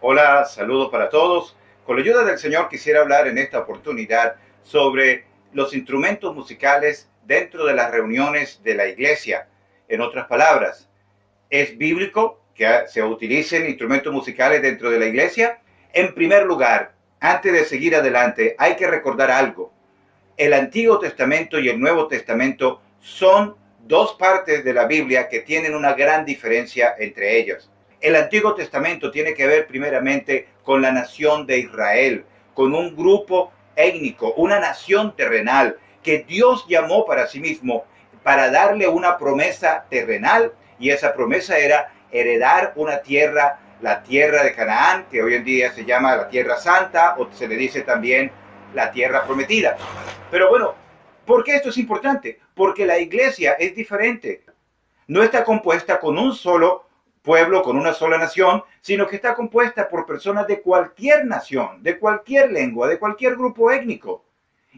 Hola, saludos para todos. Con la ayuda del Señor quisiera hablar en esta oportunidad sobre los instrumentos musicales dentro de las reuniones de la iglesia. En otras palabras, ¿es bíblico que se utilicen instrumentos musicales dentro de la iglesia? En primer lugar, antes de seguir adelante, hay que recordar algo. El Antiguo Testamento y el Nuevo Testamento son dos partes de la Biblia que tienen una gran diferencia entre ellas. El Antiguo Testamento tiene que ver primeramente con la nación de Israel, con un grupo étnico, una nación terrenal que Dios llamó para sí mismo para darle una promesa terrenal, y esa promesa era heredar una tierra, la tierra de Canaán, que hoy en día se llama la Tierra Santa, o se le dice también la tierra prometida. Pero bueno, ¿por qué esto es importante? Porque la iglesia es diferente. No está compuesta con un solo pueblo, con una sola nación, sino que está compuesta por personas de cualquier nación, de cualquier lengua, de cualquier grupo étnico.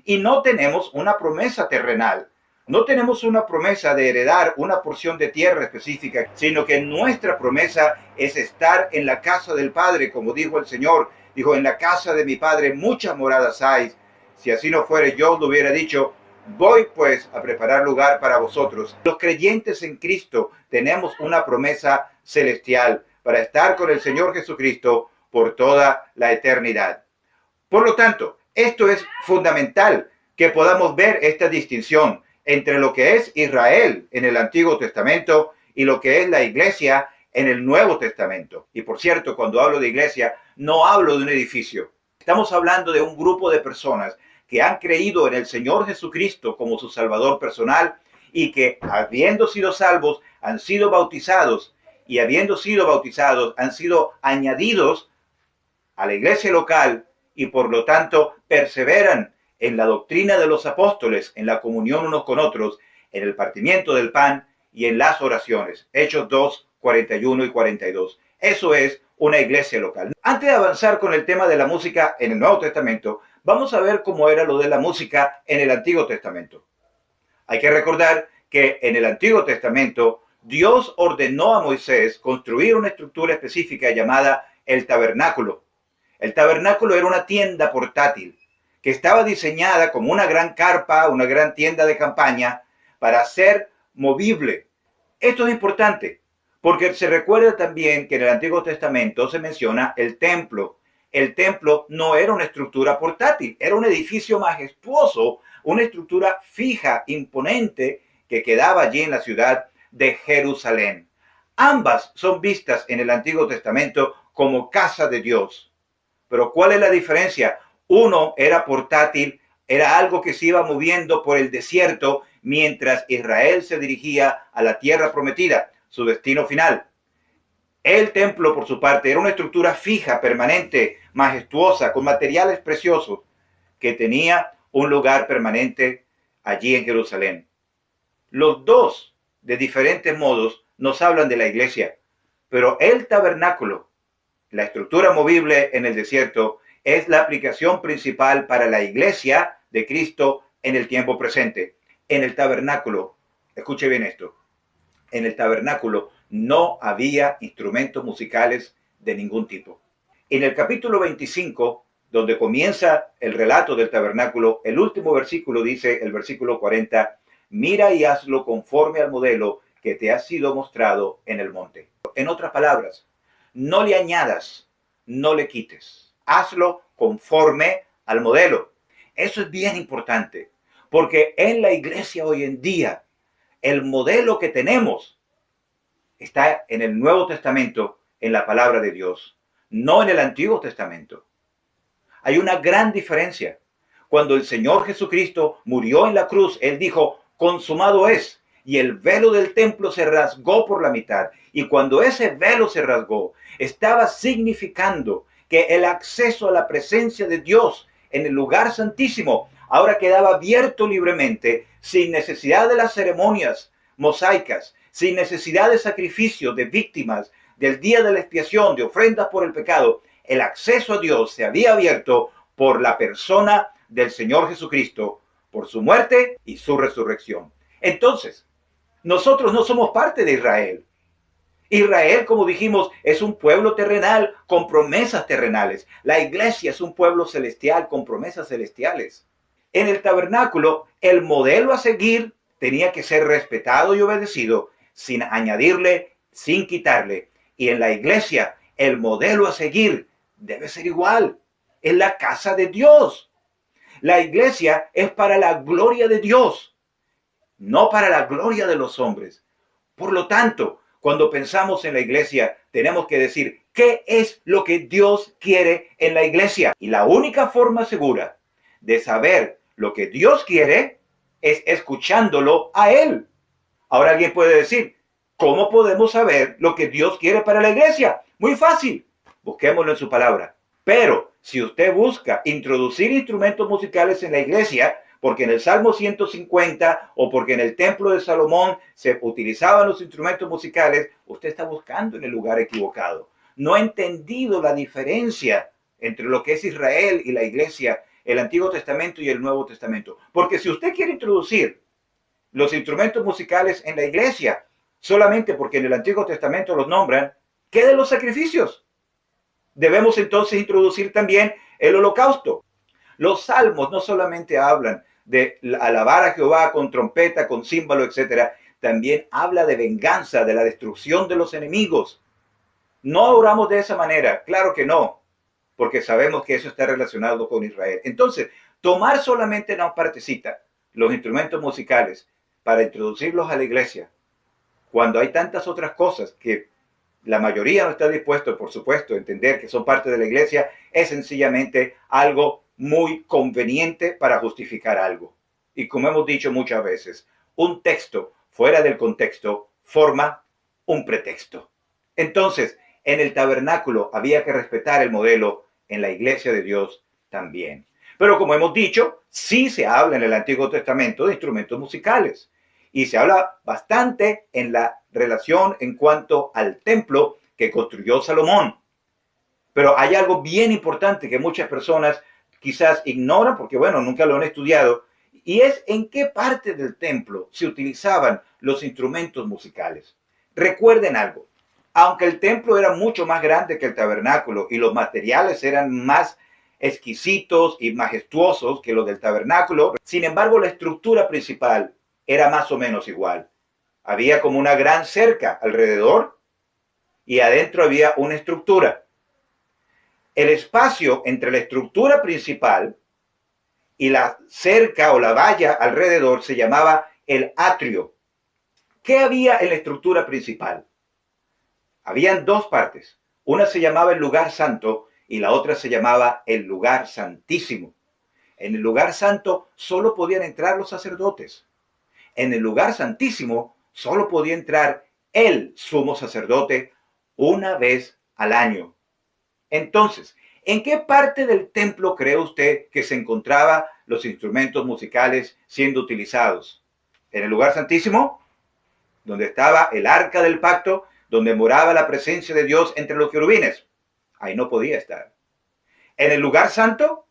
Y no tenemos una promesa terrenal. No tenemos una promesa de heredar una porción de tierra específica, sino que nuestra promesa es estar en la casa del Padre, como dijo el Señor. Dijo, en la casa de mi Padre muchas moradas hay. Si así no fuere, yo lo hubiera dicho, voy pues a preparar lugar para vosotros. Los creyentes en Cristo tenemos una promesa celestial para estar con el Señor Jesucristo por toda la eternidad. Por lo tanto, esto es fundamental que podamos ver esta distinción entre lo que es Israel en el Antiguo Testamento y lo que es la iglesia en el Nuevo Testamento. Y por cierto, cuando hablo de iglesia, no hablo de un edificio. Estamos hablando de un grupo de personas que han creído en el Señor Jesucristo como su Salvador personal y que, habiendo sido salvos, han sido bautizados, y habiendo sido bautizados, han sido añadidos a la iglesia local, y por lo tanto perseveran en la doctrina de los apóstoles, en la comunión unos con otros, en el partimiento del pan y en las oraciones. Hechos 2, 41 y 42. Eso es una iglesia local. Antes de avanzar con el tema de la música en el Nuevo Testamento, vamos a ver cómo era lo de la música en el Antiguo Testamento. Hay que recordar que en el Antiguo Testamento Dios ordenó a Moisés construir una estructura específica llamada el tabernáculo. El tabernáculo era una tienda portátil que estaba diseñada como una gran carpa, una gran tienda de campaña para ser movible. Esto es importante porque se recuerda también que en el Antiguo Testamento se menciona el templo. El templo no era una estructura portátil, era un edificio majestuoso, una estructura fija, imponente, que quedaba allí en la ciudad de Jerusalén. Ambas son vistas en el Antiguo Testamento como casa de Dios. Pero ¿cuál es la diferencia? Uno era portátil, era algo que se iba moviendo por el desierto mientras Israel se dirigía a la tierra prometida, su destino final. El templo, por su parte, era una estructura fija, permanente, majestuosa, con materiales preciosos, que tenía un lugar permanente allí en Jerusalén. Los dos, de diferentes modos, nos hablan de la iglesia, pero el tabernáculo, la estructura movible en el desierto, es la aplicación principal para la iglesia de Cristo en el tiempo presente. En el tabernáculo, escuche bien esto, en el tabernáculo no había instrumentos musicales de ningún tipo. En el capítulo 25, donde comienza el relato del tabernáculo, el último versículo dice, el versículo 40, mira y hazlo conforme al modelo que te ha sido mostrado en el monte. En otras palabras, no le añadas, no le quites. Hazlo conforme al modelo. Eso es bien importante, porque en la iglesia hoy en día, el modelo que tenemos está en el Nuevo Testamento, en la palabra de Dios, no en el Antiguo Testamento. Hay una gran diferencia. Cuando el Señor Jesucristo murió en la cruz, Él dijo, consumado es. Y el velo del templo se rasgó por la mitad. Y cuando ese velo se rasgó, estaba significando que el acceso a la presencia de Dios en el lugar santísimo ahora quedaba abierto libremente, sin necesidad de las ceremonias mosaicas, sin necesidad de sacrificios, de víctimas, del día de la expiación, de ofrendas por el pecado. El acceso a Dios se había abierto por la persona del Señor Jesucristo, por su muerte y su resurrección. Entonces, nosotros no somos parte de Israel. Israel, como dijimos, es un pueblo terrenal con promesas terrenales. La iglesia es un pueblo celestial con promesas celestiales. En el tabernáculo, el modelo a seguir tenía que ser respetado y obedecido sin añadirle, sin quitarle. Y en la iglesia, el modelo a seguir debe ser igual. Es la casa de Dios. La iglesia es para la gloria de Dios, no para la gloria de los hombres. Por lo tanto, cuando pensamos en la iglesia, tenemos que decir, ¿qué es lo que Dios quiere en la iglesia? Y la única forma segura de saber lo que Dios quiere es escuchándolo a Él. Ahora alguien puede decir, ¿cómo podemos saber lo que Dios quiere para la iglesia? Muy fácil, busquémoslo en su palabra. Pero si usted busca introducir instrumentos musicales en la iglesia, porque en el Salmo 150 o porque en el templo de Salomón se utilizaban los instrumentos musicales, usted está buscando en el lugar equivocado. No ha entendido la diferencia entre lo que es Israel y la iglesia, el Antiguo Testamento y el Nuevo Testamento. Porque si usted quiere introducir los instrumentos musicales en la iglesia, solamente porque en el Antiguo Testamento los nombran, ¿qué de los sacrificios? Debemos entonces introducir también el holocausto. Los salmos no solamente hablan de alabar a Jehová con trompeta, con címbalo, etcétera, también habla de venganza, de la destrucción de los enemigos. No oramos de esa manera, claro que no, porque sabemos que eso está relacionado con Israel. Entonces, tomar solamente una partecita, los instrumentos musicales, para introducirlos a la iglesia, cuando hay tantas otras cosas que la mayoría no está dispuesto, por supuesto, a entender que son parte de la iglesia, es sencillamente algo muy conveniente para justificar algo. Y como hemos dicho muchas veces, un texto fuera del contexto forma un pretexto. Entonces, en el tabernáculo había que respetar el modelo, en la iglesia de Dios también. Pero como hemos dicho, sí se habla en el Antiguo Testamento de instrumentos musicales. Y se habla bastante en la relación en cuanto al templo que construyó Salomón. Pero hay algo bien importante que muchas personas quizás ignoran porque, bueno, nunca lo han estudiado, y es en qué parte del templo se utilizaban los instrumentos musicales. Recuerden algo, aunque el templo era mucho más grande que el tabernáculo y los materiales eran más exquisitos y majestuosos que los del tabernáculo, sin embargo la estructura principal era más o menos igual. Había como una gran cerca alrededor y adentro había una estructura. El espacio entre la estructura principal y la cerca o la valla alrededor se llamaba el atrio. ¿Qué había en la estructura principal? Habían dos partes. Una se llamaba el lugar santo y la otra se llamaba el lugar santísimo. En el lugar santo solo podían entrar los sacerdotes. En el lugar santísimo solo podía entrar el sumo sacerdote una vez al año. Entonces, ¿en qué parte del templo cree usted que se encontraban los instrumentos musicales siendo utilizados? ¿En el lugar santísimo? Donde estaba el arca del pacto, donde moraba la presencia de Dios entre los querubines. Ahí no podía estar. En el lugar santo,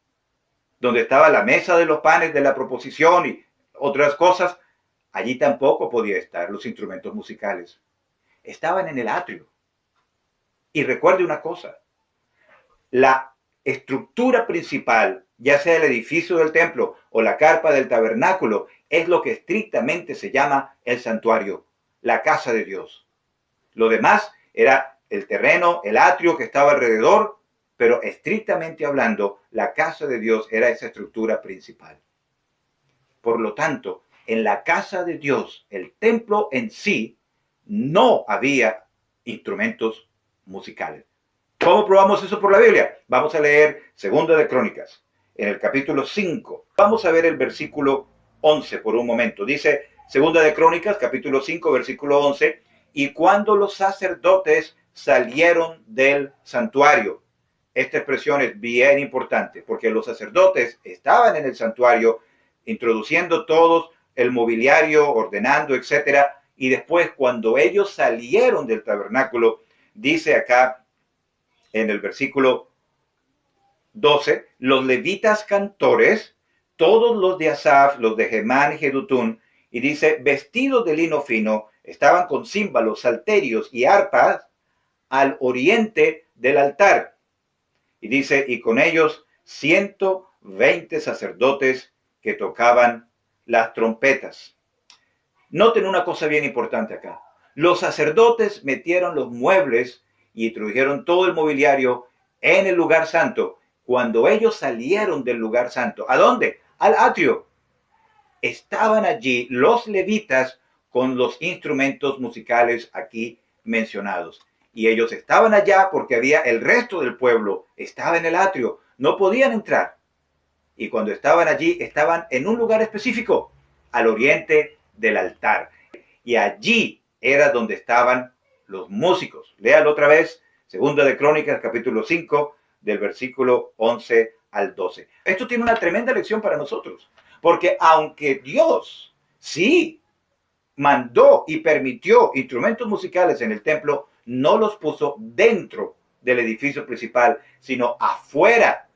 donde estaba la mesa de los panes de la proposición y otras cosas, allí tampoco podía estar los instrumentos musicales. Estaban en el atrio. Y recuerde una cosa, la estructura principal, ya sea el edificio del templo o la carpa del tabernáculo, es lo que estrictamente se llama el santuario, la casa de Dios. Lo demás era el terreno, el atrio que estaba alrededor, pero estrictamente hablando, la casa de Dios era esa estructura principal. Por lo tanto, en la casa de Dios, el templo en sí, no había instrumentos musicales. ¿Cómo probamos eso por la Biblia? Vamos a leer Segunda de Crónicas, en el capítulo 5. Vamos a ver el versículo 11 por un momento. Dice Segunda de Crónicas, capítulo 5, versículo 11. Y cuando los sacerdotes salieron del santuario. Esta expresión es bien importante, porque los sacerdotes estaban en el santuario, introduciendo todos el mobiliario, ordenando, etcétera. Y después, cuando ellos salieron del tabernáculo, dice acá en el versículo 12, los levitas cantores, todos los de Asaf, los de Gemán y Jedutún, Y dice, vestidos de lino fino, estaban con címbalos, salterios y arpas al oriente del altar. Y dice, y con ellos 120 sacerdotes que tocaban las trompetas. Noten una cosa bien importante acá. Los sacerdotes metieron los muebles y introdujeron todo el mobiliario en el lugar santo. Cuando ellos salieron del lugar santo, ¿a dónde? Al atrio. Estaban allí los levitas con los instrumentos musicales aquí mencionados. Y ellos estaban allá porque había el resto del pueblo, estaba en el atrio, no podían entrar. Y cuando estaban allí, estaban en un lugar específico, al oriente del altar. Y allí era donde estaban los músicos. Léalo otra vez, Segunda de Crónicas, capítulo 5, del versículo 11 al 12. Esto tiene una tremenda lección para nosotros, porque aunque Dios sí mandó y permitió instrumentos musicales en el templo, no los puso dentro del edificio principal, sino afuera,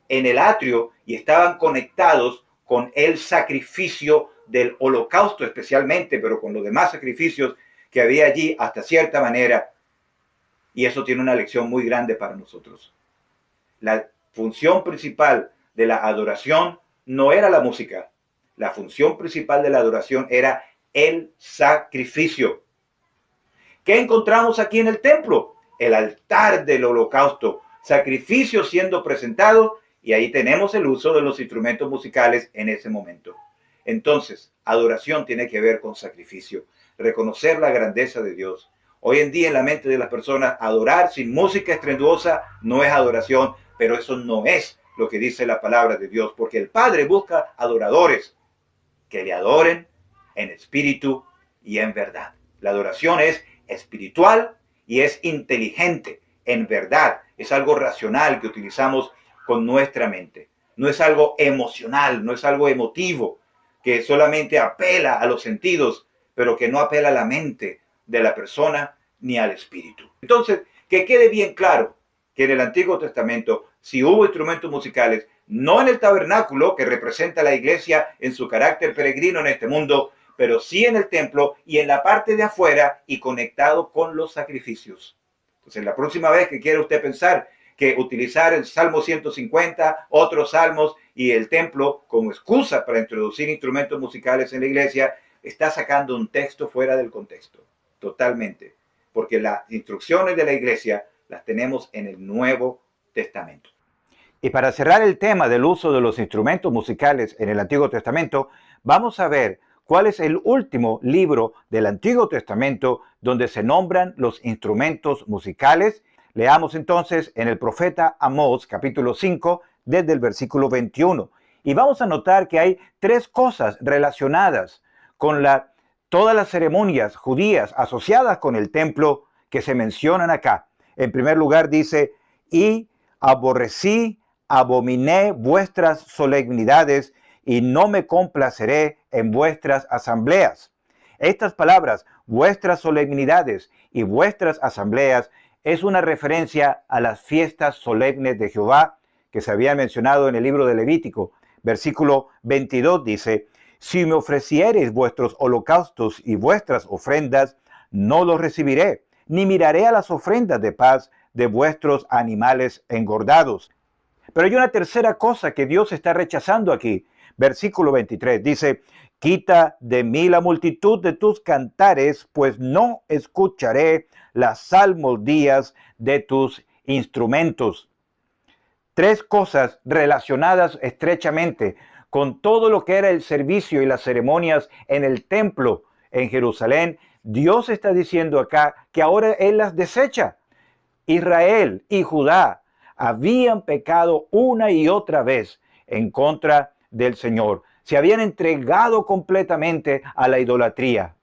en el atrio, y estaban conectados con el sacrificio del holocausto especialmente, pero con los demás sacrificios que había allí hasta cierta manera. Y eso tiene una lección muy grande para nosotros. La función principal de la adoración no era la música. La función principal de la adoración era el sacrificio. ¿Qué encontramos aquí en el templo? El altar del holocausto, sacrificio siendo presentado, y ahí tenemos el uso de los instrumentos musicales en ese momento. Entonces, adoración tiene que ver con sacrificio, reconocer la grandeza de Dios. Hoy en día en la mente de las personas, adorar sin música estruendosa no es adoración, pero eso no es lo que dice la palabra de Dios, porque el Padre busca adoradores que le adoren en espíritu y en verdad. La adoración es espiritual y es inteligente, en verdad. Es algo racional que utilizamos con nuestra mente. No es algo emocional, no es algo emotivo, que solamente apela a los sentidos, pero que no apela a la mente de la persona ni al espíritu. Entonces, que quede bien claro que en el Antiguo Testamento, si hubo instrumentos musicales, no en el tabernáculo, que representa a la iglesia en su carácter peregrino en este mundo, pero sí en el templo y en la parte de afuera y conectado con los sacrificios. Entonces, la próxima vez que quiera usted pensar que utilizar el Salmo 150, otros salmos y el templo como excusa para introducir instrumentos musicales en la iglesia, está sacando un texto fuera del contexto, totalmente, porque las instrucciones de la iglesia las tenemos en el Nuevo Testamento. Y para cerrar el tema del uso de los instrumentos musicales en el Antiguo Testamento, vamos a ver cuál es el último libro del Antiguo Testamento donde se nombran los instrumentos musicales. Leamos entonces en el profeta Amós, capítulo 5, desde el versículo 21. Y vamos a notar que hay tres cosas relacionadas con todas las ceremonias judías asociadas con el templo que se mencionan acá. En primer lugar dice, y abominé vuestras solemnidades y no me complaceré en vuestras asambleas. Estas palabras, vuestras solemnidades y vuestras asambleas, es una referencia a las fiestas solemnes de Jehová que se había mencionado en el libro de Levítico. Versículo 22 dice, si me ofreciereis vuestros holocaustos y vuestras ofrendas, no los recibiré, ni miraré a las ofrendas de paz de vuestros animales engordados. Pero hay una tercera cosa que Dios está rechazando aquí. Versículo 23 dice, quita de mí la multitud de tus cantares, pues no escucharé las salmodías de tus instrumentos. Tres cosas relacionadas estrechamente con todo lo que era el servicio y las ceremonias en el templo en Jerusalén. Dios está diciendo acá que ahora Él las desecha. Israel y Judá habían pecado una y otra vez en contra del Señor. Se habían entregado completamente a la idolatría.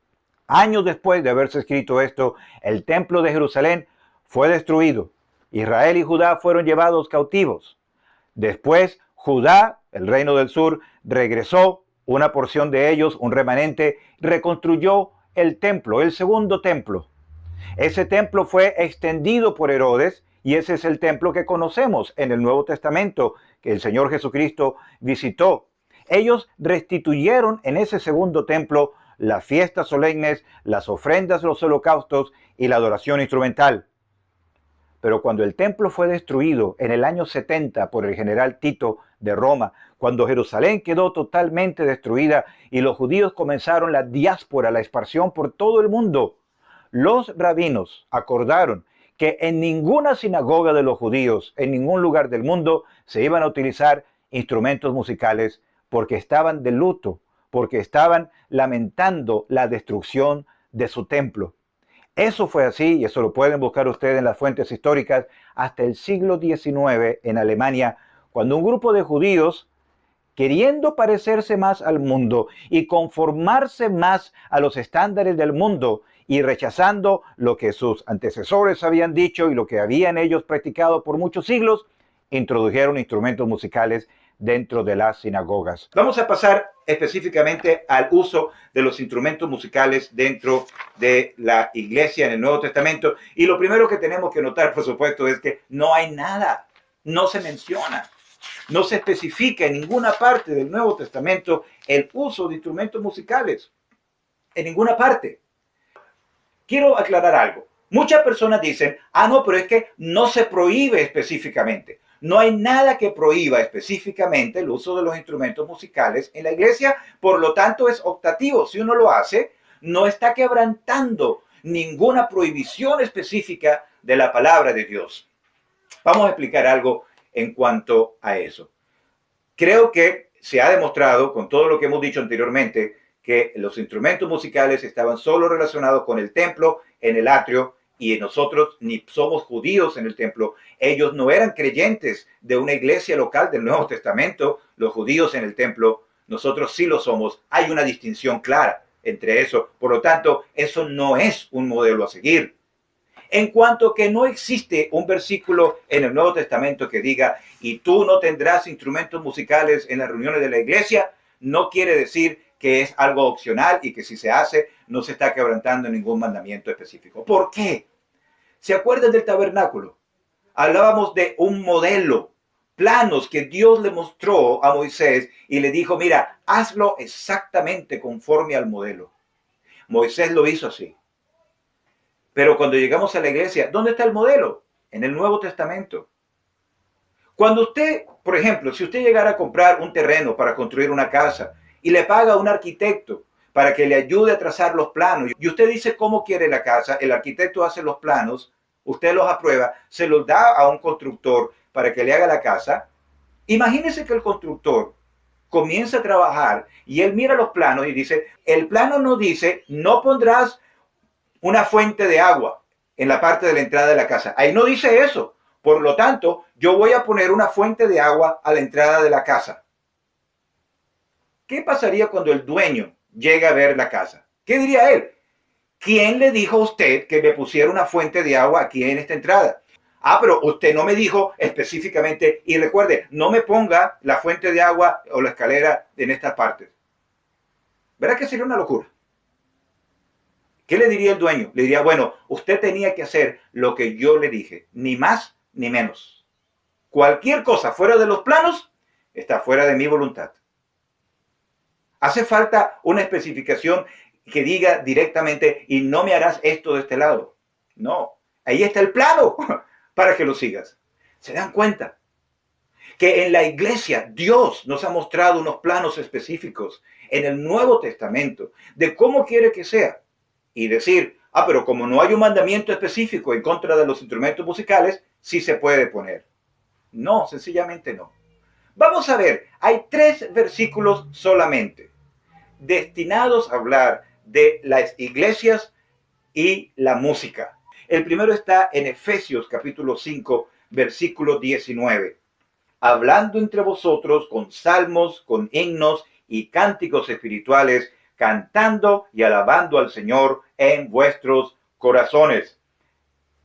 Años después de haberse escrito esto, el templo de Jerusalén fue destruido. Israel y Judá fueron llevados cautivos. Después, Judá, el reino del sur, regresó, una porción de ellos, un remanente, reconstruyó el templo, el segundo templo. Ese templo fue extendido por Herodes y ese es el templo que conocemos en el Nuevo Testamento que el Señor Jesucristo visitó. Ellos restituyeron en ese segundo templo las fiestas solemnes, las ofrendas, los holocaustos y la adoración instrumental. Pero cuando el templo fue destruido en el año 70 por el general Tito de Roma, cuando Jerusalén quedó totalmente destruida y los judíos comenzaron la diáspora, la expansión por todo el mundo, los rabinos acordaron que en ninguna sinagoga de los judíos, en ningún lugar del mundo, se iban a utilizar instrumentos musicales porque estaban de luto, porque estaban lamentando la destrucción de su templo. Eso fue así, y eso lo pueden buscar ustedes en las fuentes históricas, hasta el siglo XIX en Alemania, cuando un grupo de judíos, queriendo parecerse más al mundo y conformarse más a los estándares del mundo y rechazando lo que sus antecesores habían dicho y lo que habían ellos practicado por muchos siglos, introdujeron instrumentos musicales dentro de las sinagogas. Vamos a pasar específicamente al uso de los instrumentos musicales dentro de la iglesia en el Nuevo Testamento. Y lo primero que tenemos que notar, por supuesto, es que no hay nada, no se menciona, no se especifica en ninguna parte del Nuevo Testamento el uso de instrumentos musicales. En ninguna parte. Quiero aclarar algo. Muchas personas dicen, no, pero es que no se prohíbe específicamente. No hay nada que prohíba específicamente el uso de los instrumentos musicales en la iglesia, por lo tanto es optativo. Si uno lo hace, no está quebrantando ninguna prohibición específica de la palabra de Dios. Vamos a explicar algo en cuanto a eso. Creo que se ha demostrado, con todo lo que hemos dicho anteriormente, que los instrumentos musicales estaban solo relacionados con el templo, en el atrio, y nosotros ni somos judíos en el templo. Ellos no eran creyentes de una iglesia local del Nuevo Testamento, los judíos en el templo, nosotros sí lo somos. Hay una distinción clara entre eso. Por lo tanto, eso no es un modelo a seguir. En cuanto que no existe un versículo en el Nuevo Testamento que diga, y tú no tendrás instrumentos musicales en las reuniones de la iglesia, no quiere decir que es algo opcional y que si se hace no se está quebrantando ningún mandamiento específico. ¿Por qué? ¿Se acuerdan del tabernáculo? Hablábamos de un modelo, planos que Dios le mostró a Moisés y le dijo, mira, hazlo exactamente conforme al modelo. Moisés lo hizo así. Pero cuando llegamos a la iglesia, ¿dónde está el modelo? En el Nuevo Testamento. Cuando usted, por ejemplo, si usted llegara a comprar un terreno para construir una casa y le paga a un arquitecto para que le ayude a trazar los planos, y usted dice cómo quiere la casa, el arquitecto hace los planos, usted los aprueba, se los da a un constructor para que le haga la casa, imagínese que el constructor comienza a trabajar y él mira los planos y dice, el plano no dice, no pondrás una fuente de agua en la parte de la entrada de la casa. Ahí no dice eso. Por lo tanto, yo voy a poner una fuente de agua a la entrada de la casa. ¿Qué pasaría cuando el dueño llega a ver la casa? ¿Qué diría él? ¿Quién le dijo a usted que me pusiera una fuente de agua aquí en esta entrada? Pero usted no me dijo específicamente, y recuerde, no me ponga la fuente de agua o la escalera en estas partes. ¿Verdad que sería una locura? ¿Qué le diría el dueño? Le diría, bueno, usted tenía que hacer lo que yo le dije, ni más ni menos. Cualquier cosa fuera de los planos está fuera de mi voluntad. Hace falta una especificación que diga directamente, y no me harás esto de este lado. No, ahí está el plano para que lo sigas. ¿Se dan cuenta? Que en la iglesia Dios nos ha mostrado unos planos específicos en el Nuevo Testamento de cómo quiere que sea. Y decir, pero como no hay un mandamiento específico en contra de los instrumentos musicales, sí se puede poner. No, sencillamente no. Vamos a ver, hay 3 versículos solamente destinados a hablar de las iglesias y la música. El primero está en Efesios capítulo 5, versículo 19. Hablando entre vosotros con salmos, con himnos y cánticos espirituales, cantando y alabando al Señor en vuestros corazones.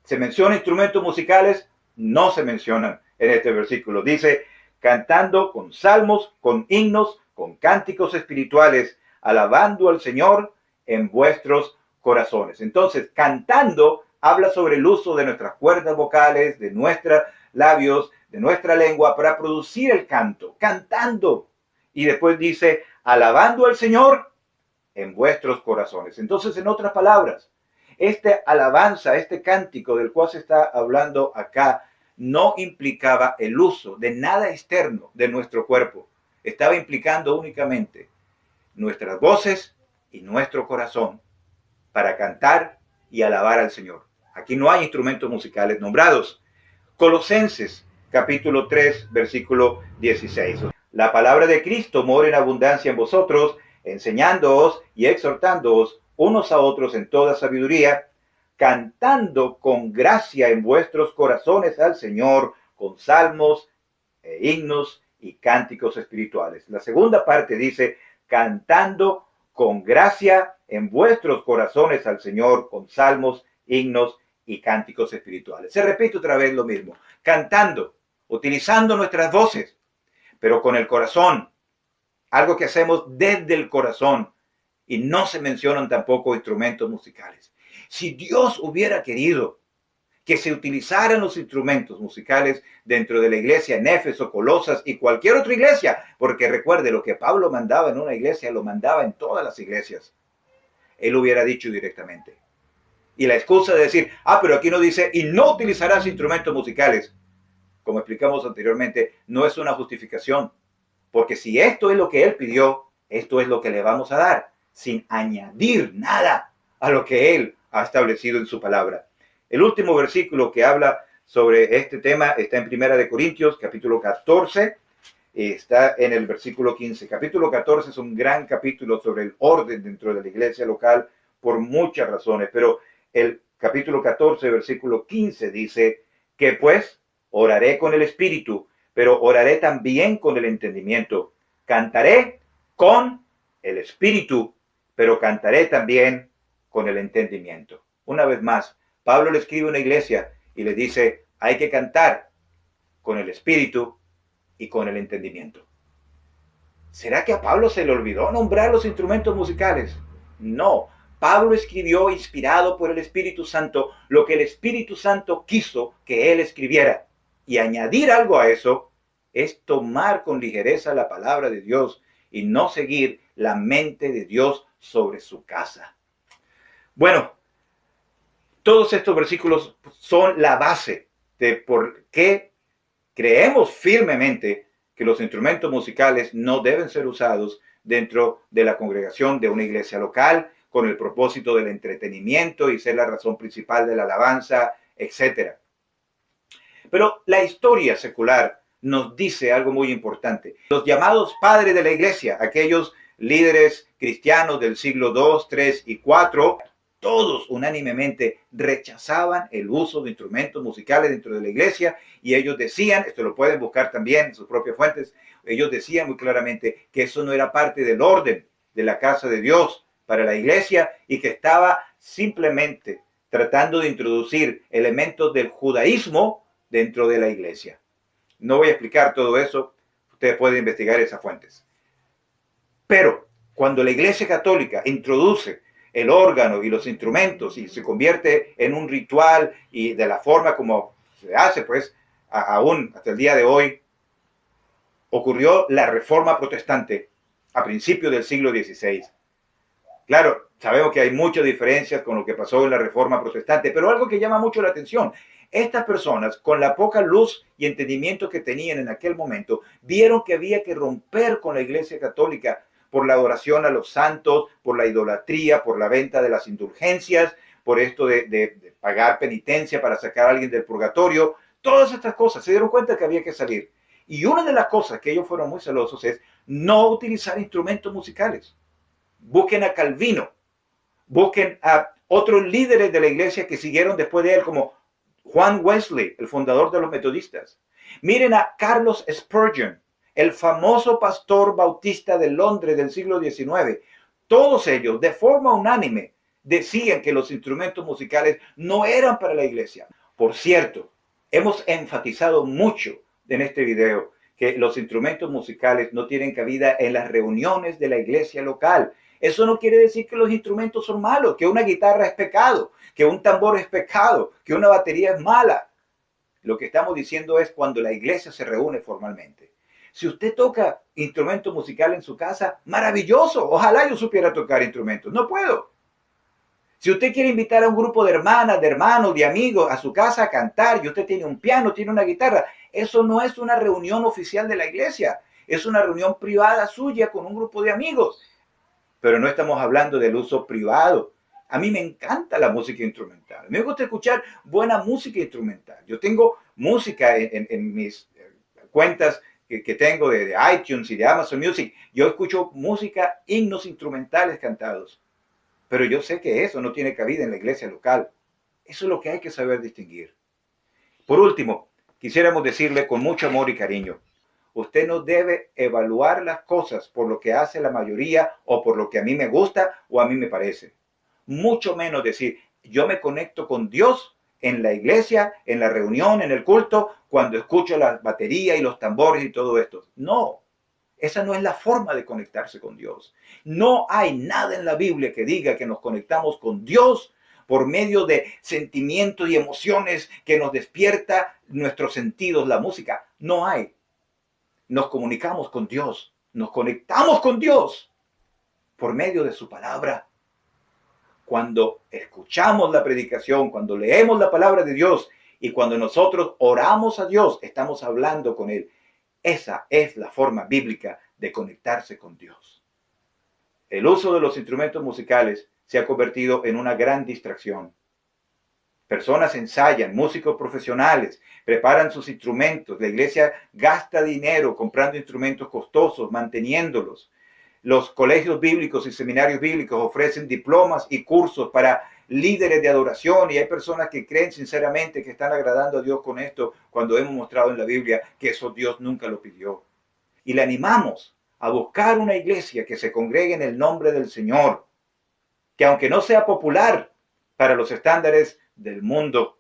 ¿Se mencionan instrumentos musicales? No se mencionan en este versículo. Dice, cantando con salmos, con himnos, con cánticos espirituales, alabando al Señor en vuestros corazones. Entonces, cantando habla sobre el uso de nuestras cuerdas vocales, de nuestros labios, de nuestra lengua para producir el canto, cantando. Y después dice, alabando al Señor en vuestros corazones. Entonces, en otras palabras, esta alabanza, este cántico del cual se está hablando acá, no implicaba el uso de nada externo de nuestro cuerpo. Estaba implicando únicamente nuestras voces y nuestro corazón para cantar y alabar al Señor. Aquí no hay instrumentos musicales nombrados. Colosenses capítulo 3, versículo 16. La palabra de Cristo mora en abundancia en vosotros, enseñándoos y exhortándoos unos a otros en toda sabiduría, cantando con gracia en vuestros corazones al Señor, con salmos e himnos y cánticos espirituales. La segunda parte dice, cantando con gracia en vuestros corazones al Señor, con salmos, himnos y cánticos espirituales. Se repite otra vez lo mismo, cantando, utilizando nuestras voces, pero con el corazón, algo que hacemos desde el corazón, y no se mencionan tampoco instrumentos musicales. Si Dios hubiera querido que se utilizaran los instrumentos musicales dentro de la iglesia en Éfeso, Colosas y cualquier otra iglesia, porque recuerde, lo que Pablo mandaba en una iglesia, lo mandaba en todas las iglesias. Él hubiera dicho directamente. Y la excusa de decir, pero aquí no dice, y no utilizarás instrumentos musicales, como explicamos anteriormente, no es una justificación. Porque si esto es lo que Él pidió, esto es lo que le vamos a dar, sin añadir nada a lo que Él ha establecido en su palabra. El último versículo que habla sobre este tema está en Primera de Corintios, capítulo 14, está en el versículo 15. Capítulo 14 es un gran capítulo sobre el orden dentro de la iglesia local por muchas razones, pero el capítulo 14, versículo 15 dice que pues oraré con el espíritu, pero oraré también con el entendimiento. Cantaré con el espíritu, pero cantaré también con el entendimiento. Una vez más, Pablo le escribe a una iglesia y le dice, hay que cantar con el espíritu y con el entendimiento. ¿Será que a Pablo se le olvidó nombrar los instrumentos musicales? No. Pablo escribió inspirado por el Espíritu Santo lo que el Espíritu Santo quiso que él escribiera. Y añadir algo a eso es tomar con ligereza la palabra de Dios y no seguir la mente de Dios sobre su casa. Bueno, todos estos versículos son la base de por qué creemos firmemente que los instrumentos musicales no deben ser usados dentro de la congregación de una iglesia local con el propósito del entretenimiento y ser la razón principal de la alabanza, etc. Pero la historia secular nos dice algo muy importante. Los llamados padres de la iglesia, aquellos líderes cristianos del siglo II, III y IV, todos unánimemente rechazaban el uso de instrumentos musicales dentro de la iglesia y ellos decían, esto lo pueden buscar también en sus propias fuentes, ellos decían muy claramente que eso no era parte del orden de la casa de Dios para la iglesia y que estaba simplemente tratando de introducir elementos del judaísmo dentro de la iglesia. No voy a explicar todo eso, ustedes pueden investigar esas fuentes. Pero cuando la iglesia católica introduce el órgano y los instrumentos y se convierte en un ritual y de la forma como se hace, pues, aún hasta el día de hoy, ocurrió la Reforma Protestante a principios del siglo XVI. Claro, sabemos que hay muchas diferencias con lo que pasó en la Reforma Protestante, pero algo que llama mucho la atención, estas personas, con la poca luz y entendimiento que tenían en aquel momento, vieron que había que romper con la Iglesia Católica por la adoración a los santos, por la idolatría, por la venta de las indulgencias, por esto de pagar penitencia para sacar a alguien del purgatorio. Todas estas cosas se dieron cuenta que había que salir. Y una de las cosas que ellos fueron muy celosos es no utilizar instrumentos musicales. Busquen a Calvino, busquen a otros líderes de la iglesia que siguieron después de él, como Juan Wesley, el fundador de los metodistas. Miren a Carlos Spurgeon, el famoso pastor bautista de Londres del siglo XIX. Todos ellos, de forma unánime, decían que los instrumentos musicales no eran para la iglesia. Por cierto, hemos enfatizado mucho en este video que los instrumentos musicales no tienen cabida en las reuniones de la iglesia local. Eso no quiere decir que los instrumentos son malos, que una guitarra es pecado, que un tambor es pecado, que una batería es mala. Lo que estamos diciendo es cuando la iglesia se reúne formalmente. Si usted toca instrumento musical en su casa, maravilloso. Ojalá yo supiera tocar instrumentos. No puedo. Si usted quiere invitar a un grupo de hermanas, de hermanos, de amigos a su casa a cantar y usted tiene un piano, tiene una guitarra, eso no es una reunión oficial de la iglesia. Es una reunión privada suya con un grupo de amigos. Pero no estamos hablando del uso privado. A mí me encanta la música instrumental. Me gusta escuchar buena música instrumental. Yo tengo música en mis cuentas que tengo de iTunes y de Amazon Music. Yo escucho música, himnos instrumentales cantados. Pero yo sé que eso no tiene cabida en la iglesia local. Eso es lo que hay que saber distinguir. Por último, quisiéramos decirle con mucho amor y cariño, usted no debe evaluar las cosas por lo que hace la mayoría o por lo que a mí me gusta o a mí me parece. Mucho menos decir, yo me conecto con Dios en la iglesia, en la reunión, en el culto, cuando escucho la batería y los tambores y todo esto. No, esa no es la forma de conectarse con Dios. No hay nada en la Biblia que diga que nos conectamos con Dios por medio de sentimientos y emociones que nos despierta nuestros sentidos, la música. No hay. Nos comunicamos con Dios, nos conectamos con Dios por medio de su palabra. Cuando escuchamos la predicación, cuando leemos la palabra de Dios y cuando nosotros oramos a Dios, estamos hablando con Él. Esa es la forma bíblica de conectarse con Dios. El uso de los instrumentos musicales se ha convertido en una gran distracción. Personas ensayan, músicos profesionales, preparan sus instrumentos. La iglesia gasta dinero comprando instrumentos costosos, manteniéndolos. Los colegios bíblicos y seminarios bíblicos ofrecen diplomas y cursos para líderes de adoración y hay personas que creen sinceramente que están agradando a Dios con esto cuando hemos mostrado en la Biblia que eso Dios nunca lo pidió. Y le animamos a buscar una iglesia que se congregue en el nombre del Señor, que aunque no sea popular para los estándares del mundo,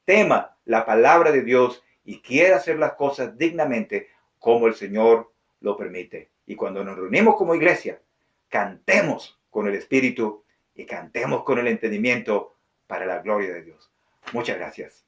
tema la palabra de Dios y quiera hacer las cosas dignamente como el Señor lo permite. Y cuando nos reunimos como iglesia, cantemos con el Espíritu y cantemos con el entendimiento para la gloria de Dios. Muchas gracias.